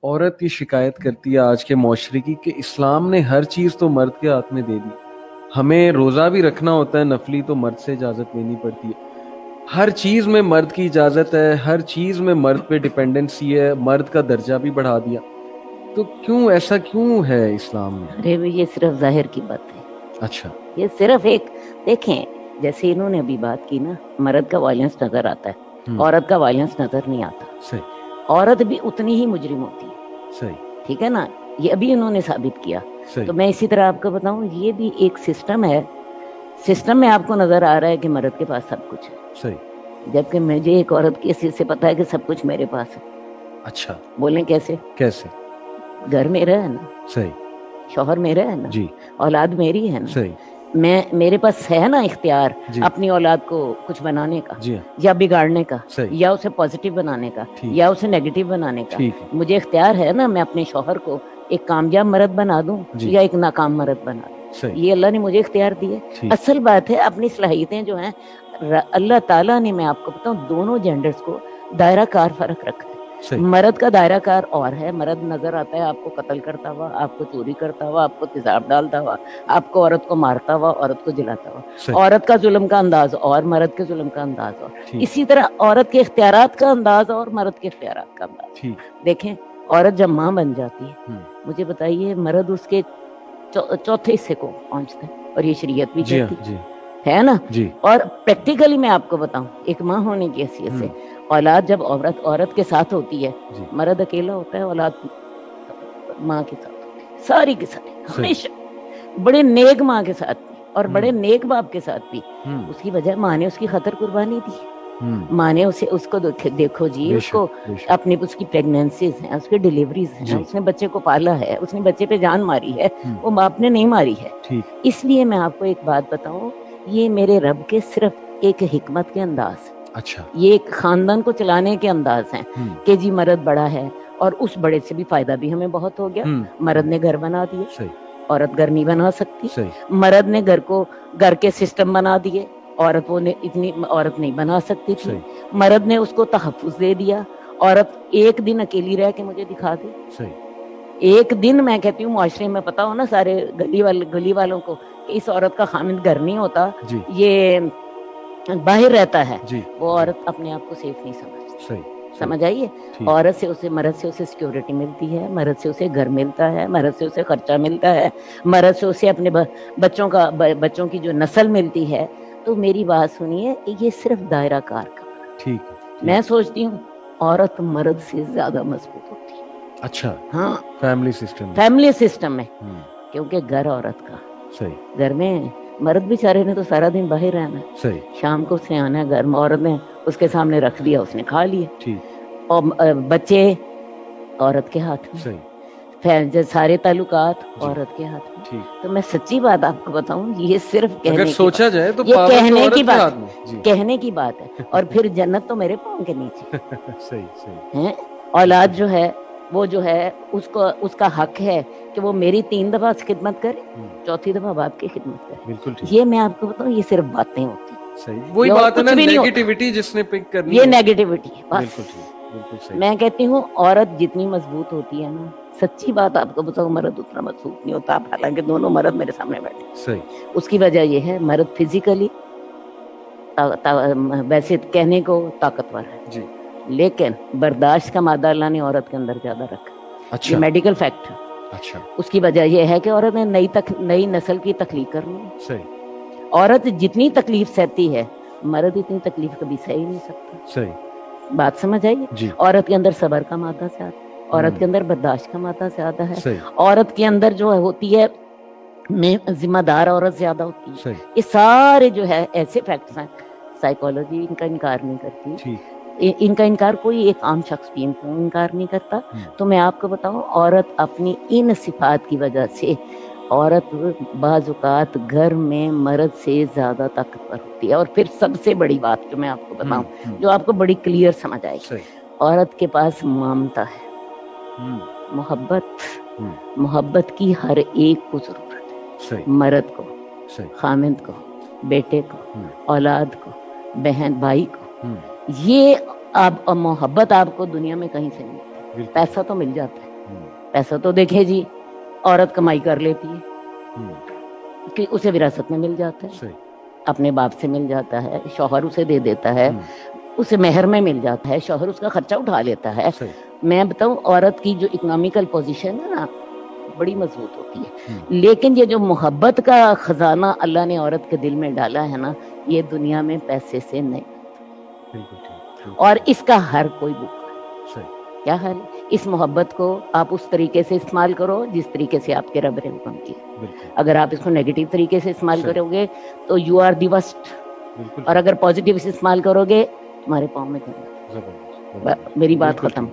عورت یہ شکایت کرتی ہے آج کے معاشرے کی کہ اسلام نے ہر چیز تو مرد کے ہاتھ میں دے دی. ہمیں روزہ بھی رکھنا ہوتا ہے نفلی تو مرد سے اجازت لینی پڑتی ہے. ہر چیز میں مرد کی اجازت ہے, ہر چیز میں مرد پہ ڈپینڈنسی ہے, مرد کا درجہ بھی بڑھا دیا. تو کیوں ایسا کیوں ہے اسلام میں؟ ارے یہ صرف ظاہر کی بات ہے. اچھا, یہ صرف ایک دیکھیں جیسے انہوں نے ابھی بات کی نا, مرد کا وائلنس نظر آتا ہے, عورت کا وائلنس نظر نہیں آتا. صحیح, عورت بھی اتنی ہی مجرم ہوتی ہے. صحیح, ٹھیک ہے نا, یہ ابھی انہوں نے ثابت کیا. صحیح, تو میں اسی طرح آپ کو بتاؤں, یہ بھی ایک سسٹم ہے. سسٹم میں آپ کو نظر آ رہا ہے کہ مرد کے پاس سب کچھ ہے, صحیح, جبکہ مجھے ایک عورت کی حیثیت سے پتا ہے کہ سب کچھ میرے پاس ہے. اچھا, بولیں کیسے؟ کیسے؟ گھر میرا ہے نا, صحیح, شوہر میرا ہے نا, جی, اولاد میری ہے نا, صحیح, میرے پاس ہے نا اختیار جی, اپنی اولاد کو کچھ بنانے کا, جی, یا بگاڑنے کا, صحیح, یا اسے پازیٹیو بنانے کا, ٹھیک, یا اسے نیگیٹو بنانے کا. ٹھیک ہے, مجھے اختیار ہے نا, میں اپنے شوہر کو ایک کامیاب مرد بنا دوں جی, یا ایک ناکام مرد بنا دوں. صحیح, یہ اللہ نے مجھے اختیار دی ہے. ٹھیک, اصل بات ہے اپنی صلاحیتیں جو ہیں اللہ تعالیٰ نے, میں آپ کو بتاؤں, دونوں جینڈرز کو دائرہ کار فرق رکھا ہے. صحیح, مرد کا دائرہ کار اور ہے. مرد نظر آتا ہے آپ کو قتل کرتا ہوا, آپ کو چوری کرتا ہوا, آپ کو تیزاب ڈالتا ہوا, آپ کو عورت کو مارتا ہوا, عورت کو جلاتا ہوا. صحیح, عورت کا ظلم کا انداز اور مرد کے ظلم کا انداز اور. ٹھیک, اسی طرح عورت کے اختیارات کا انداز اور مرد کے اختیارات کا انداز. ٹھیک, دیکھیں عورت جب ماں بن جاتی ہے, ہم, مجھے بتائیے مرد اس کے چوتھے حصے کو پہنچتا ہے, اور یہ شریعت بھی جی, کہتی جی, ہے نا. جی, اور پریکٹیکلی میں آپ کو بتاؤں, ایک ماں ہونے کی حیثیت سے اولاد جب عورت کے ساتھ ہوتی ہے, جی, مرد اکیلا ہوتا ہے, اولاد ماں کے ساتھ ہوتی ہے, ساری کی ساری, ہمیشہ بڑے نیک ماں کے ساتھ بھی اور بڑے نیک باپ کے ساتھ بھی. اس کی وجہ ماں نے اس کی خاطر قربانی دی. ماں نے اس کو دیکھو جی, اس کو اپنی اس کی پریگنینسیز ہیں, اس کی ڈیلیوریز ہیں, اس نے بچے کو پالا ہے, اس نے بچے پہ جان ماری ہے, وہ باپ نے نہیں ماری ہے. اس لیے میں آپ کو ایک بات بتاؤں, یہ میرے رب کے صرف ایک حکمت کے انداز, اچھا, یہ ایک خاندان کو چلانے کے انداز ہیں کہ جی مرد بڑا ہے, اور اس بڑے سے بھی فائدہ بھی ہمیں بہت ہو گیا. مرد نے گھر بنا دیے, صحیح, عورت گھر نہیں بنا سکتی. صحیح, مرد نے گھر کے سسٹم بنا دیے, عورت عورت نہیں بنا سکتی تھی. صحیح, مرد نے اس کو تحفظ دے دیا, عورت ایک دن اکیلی رہ کے مجھے دکھا دے. صحیح, ایک دن, میں کہتی ہوں معاشرے میں پتا ہو نا سارے گلی والوں کو کہ اس عورت کا خامد گھر نہیں ہوتا, جی, یہ باہر رہتا ہے, جی, وہ عورت اپنے آپ کو سیف نہیں سمجھتی. صحیح, سمجھ آئیے, عورت سے اسے, مرد سے اسے سیکیورٹی ملتی ہے, مرد سے اسے گھر ملتا ہے, مرد سے اسے خرچہ ملتا ہے, مرد سے اسے اپنے بچوں کی جو نسل ملتی ہے. تو میری بات سنیے, یہ صرف دائرہ کار کا. ٹھیک, میں سوچتی ہوں عورت مرد سے زیادہ مضبوط ہوتی ہے. اچھا, ہاں, فیملی سسٹم میں, کیونکہ گھر عورت کا. صحیح, گھر میں مرد بیچارے نے تو سارا دن باہر رہنا ہے, صحیح, شام کو اس نے آنا ہے گھر میں, عورت نے اس کے سامنے رکھ دیا, اس نے کھا لیا. ٹھیک, اور بچے عورت کے ہاتھ میں, صحیح, سارے تعلقات عورت کے ہاتھ میں. ٹھیک, تو میں سچی بات آپ کو بتاؤں, یہ صرف اگر سوچا جائے تو یہ کہنے کی بات, بات, کہنے کی بات ہے. اور پھر جنت تو میرے پاؤں کے نیچے. صحیح, صحیح ہیں, اولاد جو ہے وہ جو ہے اس کا حق ہے کہ وہ میری 3 دفعہ خدمت کرے, 4تھی دفعہ باپ کی خدمت کرے. بالکل ٹھیک. یہ میں آپ کو بتاؤں, یہ صرف باتیں ہوتی ہیں. صحیح, وہی بات ہے نا, نیگیٹیوٹی جس نے پک کرنی, یہ نیگیٹیوٹی ہے. بالکل ٹھیک, بالکل صحیح. میں کہتی ہوں عورت جتنی مضبوط ہوتی ہے نا, سچی بات آپ کو بتاؤں, مرد اتنا مضبوط نہیں ہوتا. حالانکہ دونوں مرد میرے سامنے بیٹھے. صحیح, اس کی وجہ یہ ہے, مرد فزیکلی ویسے کہنے کو طاقتور ہے, جی, لیکن برداشت کا مادہ اللہ نے عورت کے اندر زیادہ رکھا. اچھا, یہ میڈیکل فیکٹ ہے. اچھا, اس کی وجہ یہ ہے کہ عورت نے نئی نسل کی تخلیق کرنی ہے. صحیح, عورت جتنی تکلیف سہتی ہے, مرد اتنی تکلیف کبھی سہ ہی نہیں سکتا. صحیح, بات سمجھ آئیے. جی, عورت کے اندر صبر کا مادہ زیادہ ہے, عورت کے اندر برداشت کا مادہ زیادہ ہے, صحیح, عورت کے اندر جو ہوتی ہے ذمہ دار عورت زیادہ ہوتی ہے. صحیح, یہ سارے جو ہے ایسے فیکٹس ہیں, سائیکالوجی ان کا انکار نہیں کرتی. ٹھیک, ان کا انکار کوئی ایک عام شخص بھی انکار نہیں کرتا. تو میں آپ کو بتاؤں, عورت اپنی ان صفات کی وجہ سے, عورت بعض اوقات گھر میں مرد سے زیادہ طاقتور ہوتی ہے. اور پھر سب سے بڑی بات جو میں آپ کو بتاؤں, جو آپ کو بڑی کلیئر سمجھ آئے گی, عورت کے پاس ممتا ہے, محبت کی ہر ایک کو ضرورت ہے. مرد کو, خامند کو, بیٹے کو, اولاد کو, بہن بھائی کو, یہ محبت آپ کو دنیا میں کہیں سے نہیں ملتی. پیسہ تو مل جاتا ہے, پیسہ تو دیکھے جی عورت کمائی کر لیتی ہے کہ اسے وراثت میں مل جاتا ہے، اپنے باپ سے مل جاتا ہے، شوہر اسے دے دیتا ہے، اسے مہر میں مل جاتا ہے، شوہر اس کا خرچہ اٹھا لیتا ہے. میں بتاؤں عورت کی جو اکنامیکل پوزیشن ہے نا بڑی مضبوط ہوتی ہے، لیکن یہ جو محبت کا خزانہ اللہ نے عورت کے دل میں ڈالا ہے نا یہ دنیا میں پیسے سے نہیں، اور اس کا ہر کوئی بھوکا ہے. کیا حال ہے؟ اس محبت کو آپ اس طریقے سے استعمال کرو جس طریقے سے آپ کے رب نے حکم کیا. اگر آپ اس کو نیگیٹو طریقے سے استعمال کرو گے تو یو آر دی ورسٹ، اور اگر پازیٹیو سے استعمال کرو گے تمہارے پاؤں میں میری بات ختم.